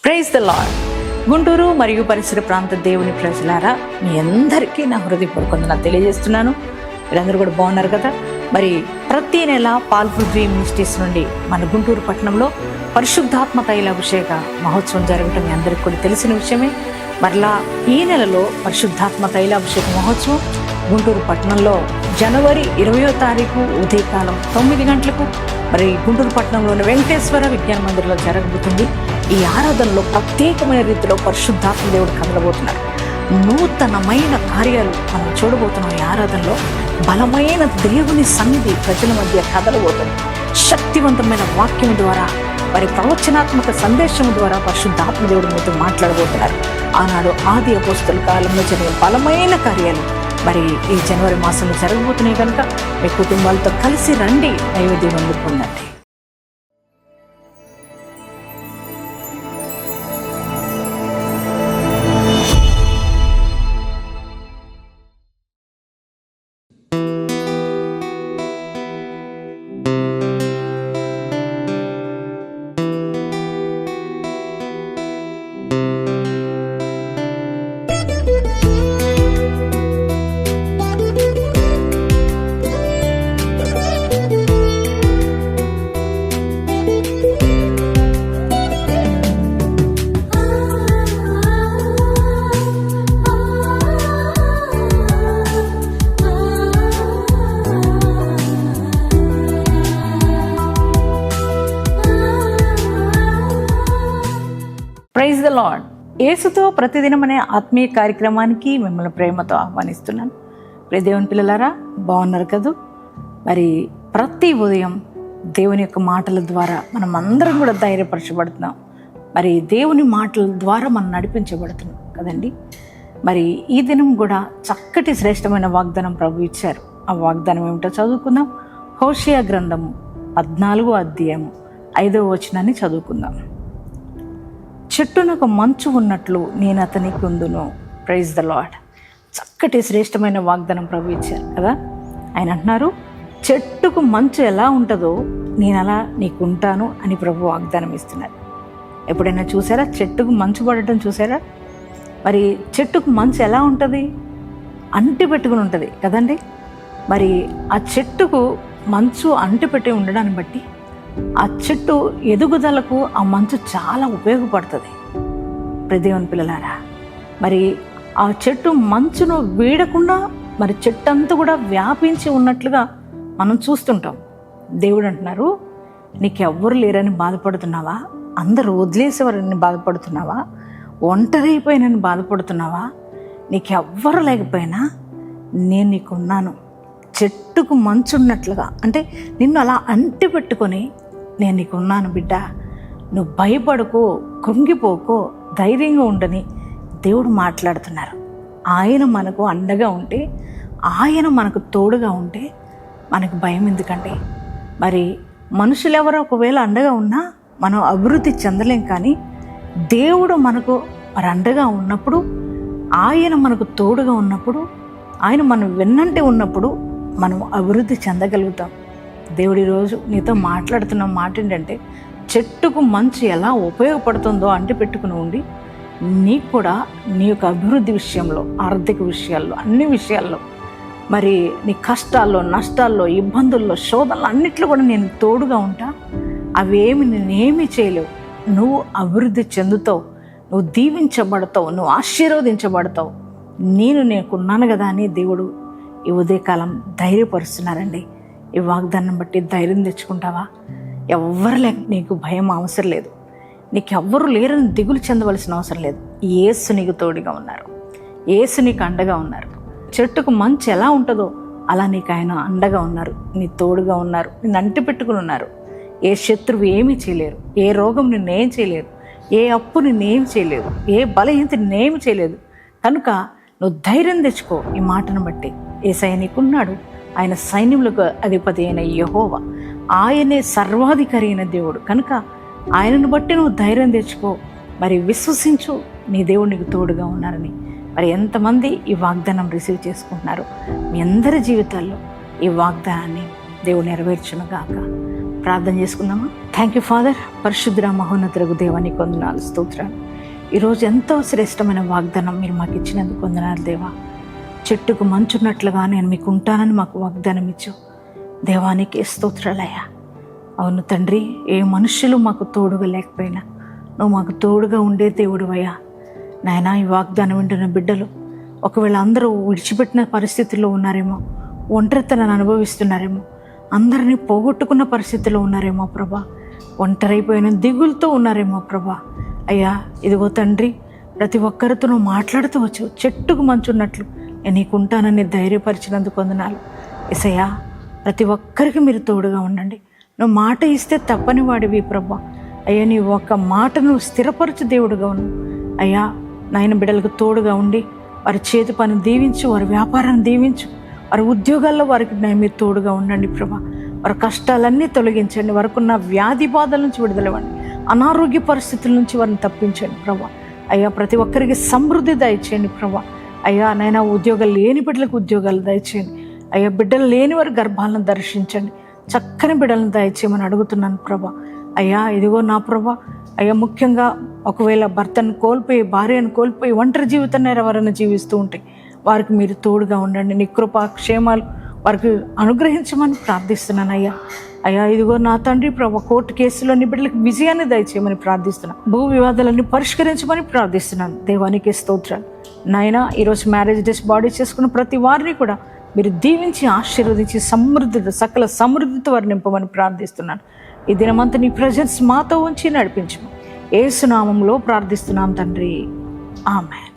Praise the lord. Guntur మరియు పరిసర ప్రాంత దేవుని ప్రజలారా, మీ అందరికీ నా హృదయపూర్వక వందనాలు తెలియజేస్తున్నాను. మీరందరూ కూడా బాగున్నారు కదా. మరి ప్రతి నెల పాల్పృథ్వీ మినిస్ట్రీస్ నుండి మన గుంటూరు పట్టణంలో పరిశుద్ధాత్మ తైలాభిషేక మహోత్సవం జరగటం మీ అందరికీ కూడా తెలిసిన విషయమే. మరలా ఈ నెలలో పరిశుద్ధాత్మ తైలాభిషేక మహోత్సవం గుంటూరు పట్టణంలో జనవరి 20వ తారీఖు ఉదయకాలం 9 గంటలకు మరి గుంటూరు పట్టణంలోని వెంకటేశ్వర విజ్ఞాన మందిరంలో జరగబోతుంది. ఈ ఆరాధనలో ప్రత్యేకమైన రీతిలో పరిశుద్ధాత్మ దేవుడు కదలబోతున్నారు. నూతనమైన కార్యాలు మనం చూడబోతున్నాం. ఈ ఆరాధనలో బలమైన దేవుని సన్నిధి ప్రజల మధ్య కదలబోతుంది. శక్తివంతమైన వాక్యం ద్వారా, మరి ప్రవచనాత్మక సందేశం ద్వారా పరిశుద్ధాత్మ దేవుడు మీతో మాట్లాడబోతున్నారు. ఆనాడు ఆది అపోస్తలుల కాలంలో జరిగిన బలమైన కార్యాలు మరి ఈ జనవరి మాసంలో జరగబోతున్నాయి కనుక మీ కుటుంబాలతో కలిసి రండి, దైవ దీవెనలు పొందండి. Praise the lord. యేసుతో ప్రతిదినం అనే ఆత్మీయ కార్యక్రమానికి మిమ్మల్ని ప్రేమతో ఆహ్వానిస్తున్నాను. ప్రియ దేవుని పిల్లలారా, బాగున్నారు కదూ. మరి ప్రతి ఉదయం దేవుని యొక్క మాటల ద్వారా మనం అందరం కూడా ధైర్యపరచబడుతున్నాం. మరి దేవుని మాటల ద్వారా మనం నడిపించబడుతున్నాం కదండి. మరి ఈ దినం కూడా చక్కటి శ్రేష్టమైన వాగ్దానం ప్రభు ఇచ్చారు. ఆ వాగ్దానం ఏమిటో చదువుకుందాం. హోషేయ గ్రంథము 14వ అధ్యాయము 5వ వచనాన్ని చదువుకుందాం. చెట్టునకు మంచు ఉన్నట్లు నేను అతనికి ఉందును. Praise the lord. చక్కటి శ్రేష్టమైన వాగ్దానం ప్రభు ఇచ్చారు కదా. ఆయన అంటున్నారు, చెట్టుకు మంచు ఎలా ఉంటుందో నేను అలా నీకు ఉంటాను అని ప్రభు వాగ్దానం ఇస్తున్నారు. ఎప్పుడైనా చూసారా చెట్టుకు మంచు పడటం చూసారా? మరి చెట్టుకు మంచు ఎలా ఉంటుంది? అంటి పెట్టుకుని ఉంటుంది కదండి. మరి ఆ చెట్టుకు మంచు అంటి పెట్టి ఉండడాన్ని బట్టి ఆ చెట్టు ఎదుగుదలకు ఆ మంచు చాలా ఉపయోగపడుతుంది. దేవుని పిల్లలారా, మరి ఆ చెట్టు మంచును వీడకుండా మరి చెట్టు అంతా కూడా వ్యాపించి ఉన్నట్లుగా మనం చూస్తుంటాం. దేవుడు అంటున్నారు, నీకెవ్వరు లేరని బాధపడుతున్నావా? అందరూ వదిలేసేవారని బాధపడుతున్నావా? ఒంటరి అయిపోయినని బాధపడుతున్నావా? నీకెవ్వరు లేకపోయినా నేను నీకున్నాను. చెట్టుకు మంచు ఉన్నట్లుగా అంటే నిన్ను అలా అంటి పెట్టుకొని నేను నీకున్నాను బిడ్డ, నువ్వు భయపడుకో, కృంగిపోకో, ధైర్యంగా ఉండని దేవుడు మాట్లాడుతున్నారు. ఆయన మనకు అండగా ఉంటే, ఆయన మనకు తోడుగా ఉంటే మనకు భయం ఎందుకండి? మరి మనుషులు ఎవరో ఒకవేళ అండగా ఉన్నా మనం అభివృద్ధి చెందలేం. కానీ దేవుడు మనకు మరి అండగా ఉన్నప్పుడు, ఆయన మనకు తోడుగా ఉన్నప్పుడు, ఆయన మనం వెన్నంటే ఉన్నప్పుడు మనం అభివృద్ధి చెందగలుగుతాం. దేవుడి రోజు నీతో మాట్లాడుతున్న మాట ఏంటంటే, చెట్టుకు మంచు ఎలా ఉపయోగపడుతుందో అంటి పెట్టుకుని ఉండి నీకు కూడా నీ యొక్క అభివృద్ధి విషయంలో, ఆర్థిక విషయాల్లో, అన్ని విషయాల్లో, మరి నీ కష్టాల్లో, నష్టాల్లో, ఇబ్బందుల్లో, శోధనలో అన్నిట్లో కూడా నేను తోడుగా ఉంటా. అవేమి నేనేమీ చేయలేవు. నువ్వు అభివృద్ధి చెందుతావు, నువ్వు దీవించబడతావు, నువ్వు ఆశీర్వదించబడతావు. నేను నీకున్నాను కదా అని దేవుడు ఈ ఉదయకాలం ధైర్యపరుస్తున్నారండి. ఈ వాగ్దానం బట్టి ధైర్యం తెచ్చుకుంటావా? ఎవ్వరు లేక నీకు భయం అవసరం లేదు. నీకెవ్వరు లేరని దిగులు చెందవలసిన అవసరం లేదు. యేసు నీకు తోడుగా ఉన్నారు. యేసు నీకు అండగా ఉన్నారు. చెట్టుకు మంచు ఎలా ఉంటుందో అలా నీకు ఆయన అండగా ఉన్నారు, నీ తోడుగా ఉన్నారు, నిన్ను అంటి పెట్టుకుని ఉన్నారు. ఏ శత్రువు ఏమీ చేయలేరు, ఏ రోగం నిన్నేం చేయలేరు, ఏ అప్పు నిన్నేం చేయలేదు, ఏ బలహీనత నిన్నేమి చేయలేదు. కనుక నువ్వు ధైర్యం తెచ్చుకో. ఈ మాటను బట్టి యేసయ్య నీకున్నాడు. ఆయన సైన్యములకు అధిపతి అయిన యెహోవా, ఆయనే సర్వాధికారి అయిన దేవుడు. కనుక ఆయనను బట్టి నువ్వు ధైర్యం తెచ్చుకో. మరి విశ్వసించు, నీ దేవుడు నీకు తోడుగా ఉన్నారని. మరి ఎంతమంది ఈ వాగ్దానం రిసీవ్ చేసుకుంటున్నారు? మీ అందరి జీవితాల్లో ఈ వాగ్దానాన్ని దేవుడు నెరవేర్చును గాక. ప్రార్థన చేసుకుందామా? Thank you father. పరిశుద్ధ మహోన్నతులకు దేవానికి వందనాలు, స్తోత్రాలు. ఈరోజు ఎంతో శ్రేష్టమైన వాగ్దానం మీరు మాకు ఇచ్చినందుకు వందనాలు దేవా. చెట్టుకు మంచున్నట్లుగా నేను మీకు ఉంటానని మాకు వాగ్దానం ఇచ్చావు దేవానికి స్తోత్రాలయ్యా. అవును తండ్రి, ఏ మనుషులు మాకు తోడుగా లేకపోయినా నువ్వు మాకు తోడుగా ఉండే దేవుడు అయ్యా. నాయనా, ఈ వాగ్దానం వింటున్న బిడ్డలు ఒకవేళ అందరూ విడిచిపెట్టిన పరిస్థితుల్లో ఉన్నారేమో, ఒంటరితనాన్ని అనుభవిస్తున్నారేమో, అందరినీ పోగొట్టుకున్న పరిస్థితిలో ఉన్నారేమో ప్రభా, ఒంటరైపోయిన దిగులతో ఉన్నారేమో ప్రభా. అయ్యా ఇదిగో తండ్రి, ప్రతి ఒక్కరితో నువ్వు మాట్లాడుతూ వచ్చు. చెట్టుకు మంచున్నట్లు నేను నీకు ఉంటానని ధైర్యపరిచినందుకు వందనాలు యేసయ్యా. ప్రతి ఒక్కరికి మీరు తోడుగా ఉండండి. నువ్వు మాట ఇస్తే తప్పని వాడివి ప్రభా. అయ్యా, నీ ఒక్క మాటను స్థిరపరచు దేవుడుగా ఉన్నావు అయ్యా. నాయన బిడ్డలకు తోడుగా ఉండి వారి చేతి పని దీవించు, వారి వ్యాపారాన్ని దీవించు, వారి ఉద్యోగాల్లో వారికి మీరు తోడుగా ఉండండి ప్రభా. వారి కష్టాలన్నీ తొలగించండి, వారికున్న వ్యాధి బాధల నుంచి విడుదలవ్వండి, అనారోగ్య పరిస్థితుల నుంచి వారిని తప్పించండి ప్రభా. అయ్యా, ప్రతి ఒక్కరికి సమృద్ధి దయచేయండి ప్రభా. అయ్యా నైనా, ఉద్యోగాలు లేని బిడ్డలకు ఉద్యోగాలు దయచేయండి అయ్యా. బిడ్డలు లేని వారి గర్భాలను దర్శించండి, చక్కని బిడ్డలను దయచేయమని అడుగుతున్నాను ప్రభా. అయ్యా ఇదిగో నా ప్రభా, అయ్యా ముఖ్యంగా ఒకవేళ భర్తను కోల్పోయి, భార్యను కోల్పోయి ఒంటరి జీవితాన్ని ఎవరైనా జీవిస్తూ ఉంటే వారికి మీరు తోడుగా ఉండండి. నీ కృపా క్షేమాలు వారికి అనుగ్రహించమని ప్రార్థిస్తున్నాను అయ్యా. అయ్యా ఇదిగో నా తండ్రి ప్రభా, కోర్టు కేసులోని బిడ్డలకు విజయాన్ని దయచేయమని ప్రార్థిస్తున్నాను. భూ వివాదాలన్నీ పరిష్కరించమని ప్రార్థిస్తున్నాను. దేవానికి స్తోత్రాలు. నాయనా, ఈరోజు మ్యారేజ్ డేస్ బాడీ చేసుకున్న ప్రతి వారిని కూడా మీరు దీవించి ఆశీర్వదించి సకల సమృద్ధితో వారిని నింపమని ప్రార్థిస్తున్నాను. ఈ దినమంతా నీ ప్రెజెన్స్ మాతో ఉంచి నడిపించము. యేసు నామములో ప్రార్థిస్తున్నాం తండ్రి, ఆమేన్.